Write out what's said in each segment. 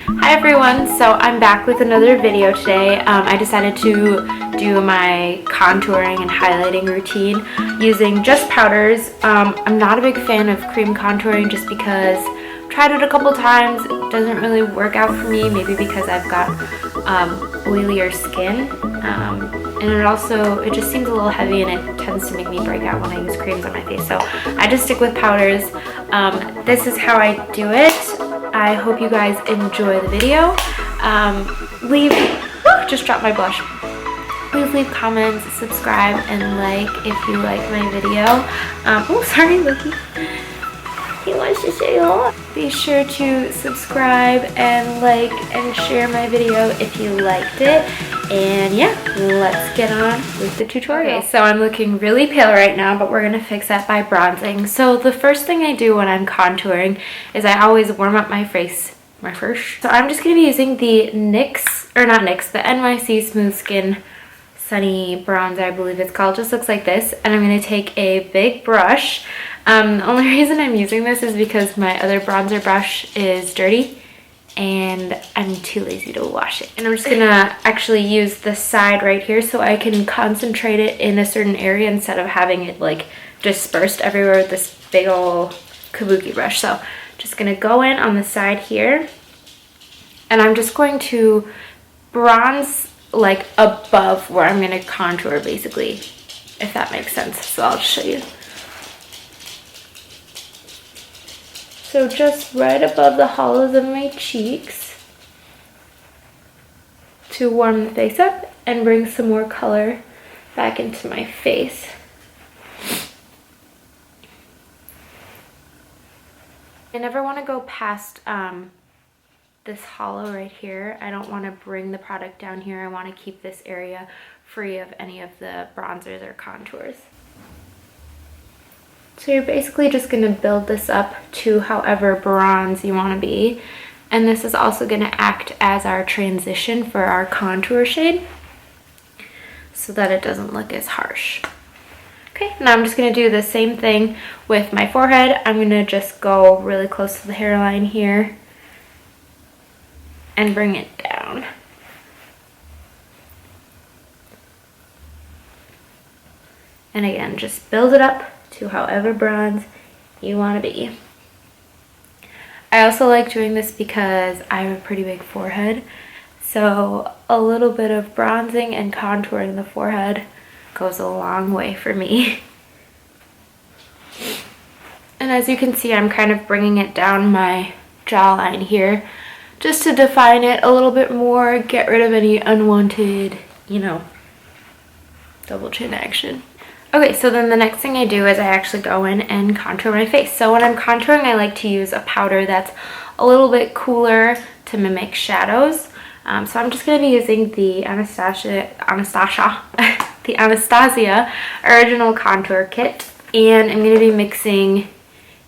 Hi everyone, so I'm back with another video today. I decided to do my contouring and highlighting routine using just powders. I'm not a big fan of cream contouring just because I've tried it a couple times. It doesn't really work out for me, maybe because I've got oilier skin. And it just seems a little heavy and it tends to make me break out when I use creams on my face. So I just stick with powders. This is how I do it. I hope you guys enjoy the video. Just dropped my blush. Please leave comments, subscribe, and like if you like my video. Oh, sorry, Loki. He wants to say hello. Be sure to subscribe and like and share my video if you liked it. And yeah, let's get on with the tutorial. Okay, so I'm looking really pale right now, but we're gonna fix that by bronzing. So the first thing I do when I'm contouring is I always warm up my face. So I'm just gonna be using the the NYC Smooth Skin Sunny Bronzer, I believe it's called. Just looks like this. And I'm gonna take a big brush. The only reason I'm using this is because my other bronzer brush is dirty and I'm too lazy to wash it. And I'm just gonna actually use the side right here so I can concentrate it in a certain area instead of having it like dispersed everywhere with this big old kabuki brush. So just gonna go in on the side here and I'm just going to bronze like above where I'm gonna contour basically, if that makes sense. So I'll show you. So just right above the hollows of my cheeks to warm the face up and bring some more color back into my face. I never want to go past this hollow right here. I don't want to bring the product down here. I want to keep this area free of any of the bronzers or contours. So you're basically just going to build this up to however bronze you want to be. And this is also going to act as our transition for our contour shade so that it doesn't look as harsh. Okay, now I'm just going to do the same thing with my forehead. I'm going to just go really close to the hairline here and bring it down. And again, just build it up to however bronze you want to be. I also like doing this because I have a pretty big forehead, so a little bit of bronzing and contouring the forehead goes a long way for me. And as you can see, I'm kind of bringing it down my jawline here just to define it a little bit more, get rid of any unwanted, double chin action. Okay, so then the next thing I do is I actually go in and contour my face. So when I'm contouring, I like to use a powder that's a little bit cooler to mimic shadows. So I'm just going to be using the Anastasia Original Contour Kit. And I'm going to be mixing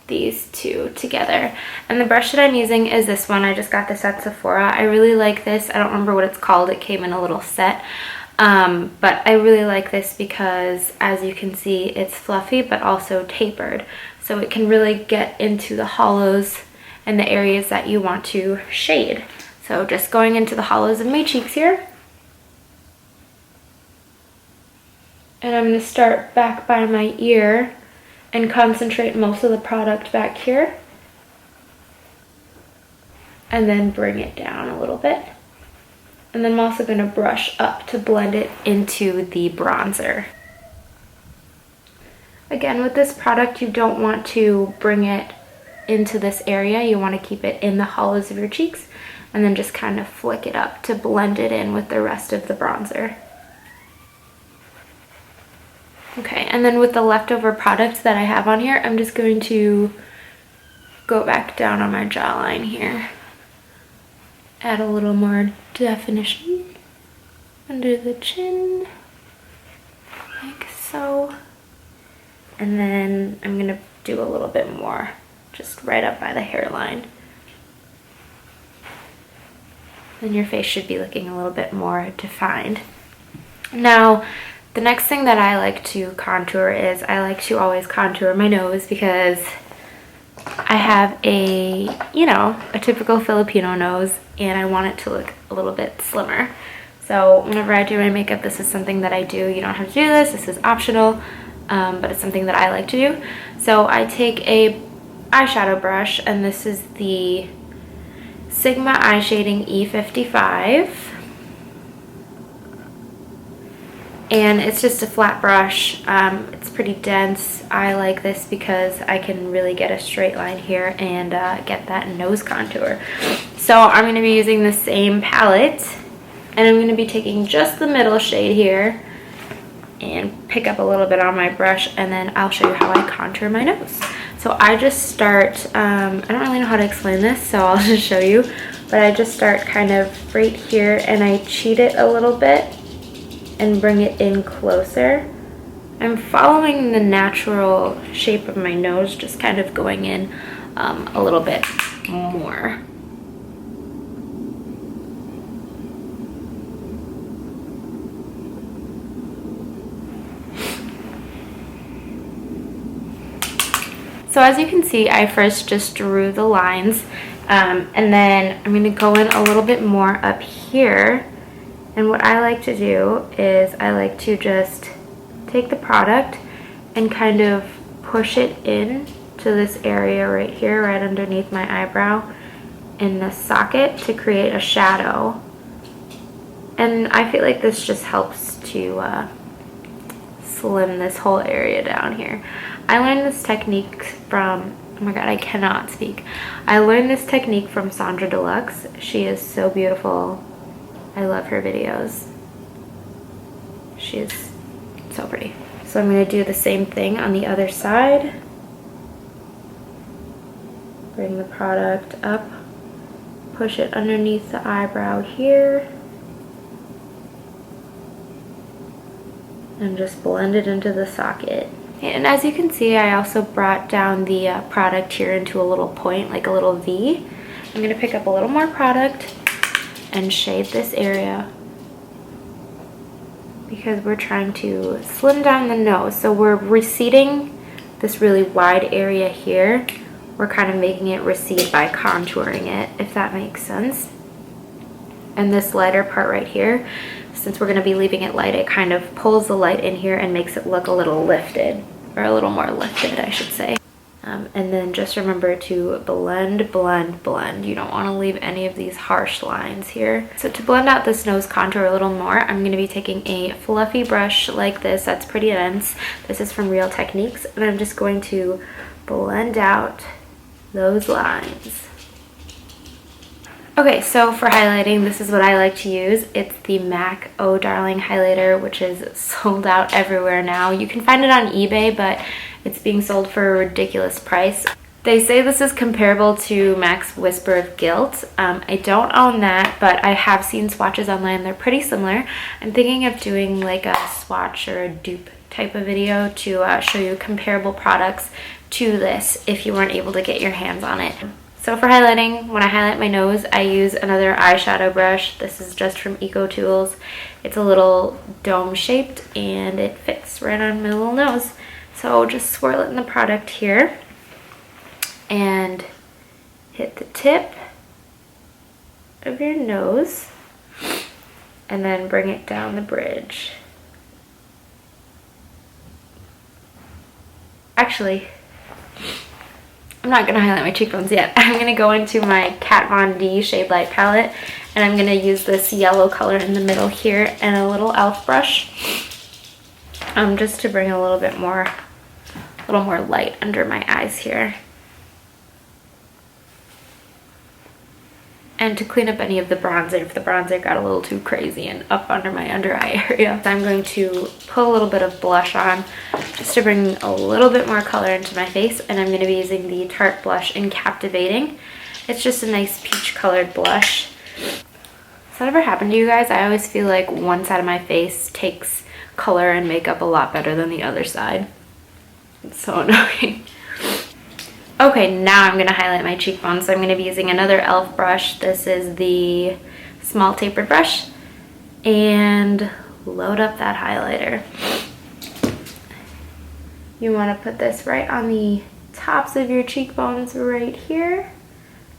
these two together. And the brush that I'm using is this one. I just got this at Sephora. I really like this. I don't remember what it's called. It came in a little set. But I really like this because, as you can see, it's fluffy but also tapered. So it can really get into the hollows and the areas that you want to shade. So just going into the hollows of my cheeks here. And I'm going to start back by my ear and concentrate most of the product back here. And then bring it down a little bit. And then I'm also going to brush up to blend it into the bronzer. Again, with this product, you don't want to bring it into this area. You want to keep it in the hollows of your cheeks and then just kind of flick it up to blend it in with the rest of the bronzer. Okay, and then with the leftover product that I have on here, I'm just going to go back down on my jawline here. Add a little more definition under the chin, like so. And then I'm gonna do a little bit more just right up by the hairline. Then your face should be looking a little bit more defined. Now, the next thing that I like to contour is I like to always contour my nose because I have a, you know, a typical Filipino nose, and I want it to look a little bit slimmer. So whenever I do my makeup, this is something that I do. You don't have to do this. This is optional, but it's something that I like to do. So I take a eyeshadow brush, and this is the Sigma Eye Shading E55. And it's just a flat brush. It's pretty dense. I like this because I can really get a straight line here and get that nose contour. So I'm going to be using the same palette, and I'm going to be taking just the middle shade here and pick up a little bit on my brush, and then I'll show you how I contour my nose. So I just start, I don't really know how to explain this, so I'll just show you, but I just start kind of right here, and I cheat it a little bit and bring it in closer. I'm following the natural shape of my nose, just kind of going in a little bit more. So as you can see, I first just drew the lines, and then I'm going to go in a little bit more up here. And what I like to do is I like to just take the product and kind of push it in to this area right here, right underneath my eyebrow in the socket, to create a shadow. And I feel like this just helps to slim this whole area down here. I learned this technique from, oh my god, I cannot speak. I learned this technique from Sandra Deluxe. She is so beautiful. I love her videos. She is so pretty. So I'm going to do the same thing on the other side. Bring the product up, push it underneath the eyebrow here, and just blend it into the socket. And as you can see, I also brought down the product here into a little point, like a little V. I'm going to pick up a little more product and shade this area because we're trying to slim down the nose. So we're receding this really wide area here. We're kind of making it recede by contouring it, if that makes sense. And this lighter part right here, since we're going to be leaving it light, it kind of pulls the light in here and makes it look a little lifted, or a little more lifted, I should say. And then just remember to blend, blend, blend. You don't want to leave any of these harsh lines here. So to blend out this nose contour a little more, I'm going to be taking a fluffy brush like this. That's pretty dense. This is from Real Techniques. And I'm just going to blend out those lines. Okay, so for highlighting, this is what I like to use. It's the MAC Oh Darling highlighter, which is sold out everywhere now. You can find it on eBay, but it's being sold for a ridiculous price. They say this is comparable to MAC's Whisper of Guilt. I don't own that, but I have seen swatches online. They're pretty similar. I'm thinking of doing like a swatch or a dupe type of video to show you comparable products to this if you weren't able to get your hands on it. So for highlighting, when I highlight my nose, I use another eyeshadow brush. This is just from Eco Tools. It's a little dome shaped and it fits right on my little nose. So just swirl it in the product here and hit the tip of your nose and then bring it down the bridge. Actually, I'm not going to highlight my cheekbones yet. I'm going to go into my Kat Von D Shade Light palette, and I'm going to use this yellow color in the middle here and a little e.l.f. brush just to bring a little more light under my eyes here. And to clean up any of the bronzer, if the bronzer got a little too crazy and up under my under eye area. So I'm going to put a little bit of blush on just to bring a little bit more color into my face. And I'm going to be using the Tarte blush in Captivating. It's just a nice peach colored blush. Has that ever happened to you guys? I always feel like one side of my face takes color and makeup a lot better than the other side. It's so annoying. Okay, now I'm going to highlight my cheekbones. So I'm going to be using another e.l.f. brush. This is the small tapered brush. And load up that highlighter. You want to put this right on the tops of your cheekbones right here.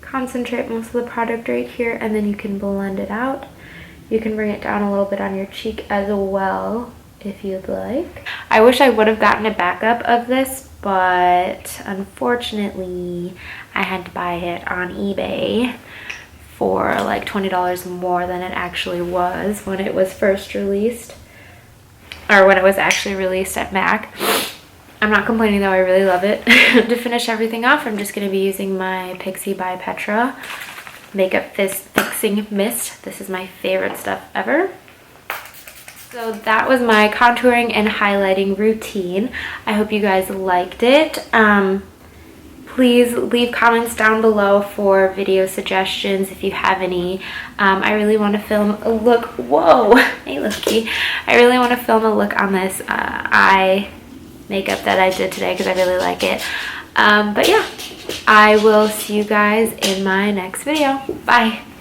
Concentrate most of the product right here, and then you can blend it out. You can bring it down a little bit on your cheek as well if you'd like. I wish I would have gotten a backup of this, but unfortunately I had to buy it on eBay for like $20 more than it actually was when it was first released, or when it was actually released at MAC. I'm not complaining though, I really love it. To finish everything off, I'm just going to be using my Pixi by Petra Makeup Fixing Mist. This is my favorite stuff ever. So that was my contouring and highlighting routine. I hope you guys liked it. Please leave comments down below for video suggestions if you have any. I really want to film a look. Whoa, hey Loki. I really want to film a look on this eye makeup that I did today because I really like it. But yeah, I will see you guys in my next video. Bye.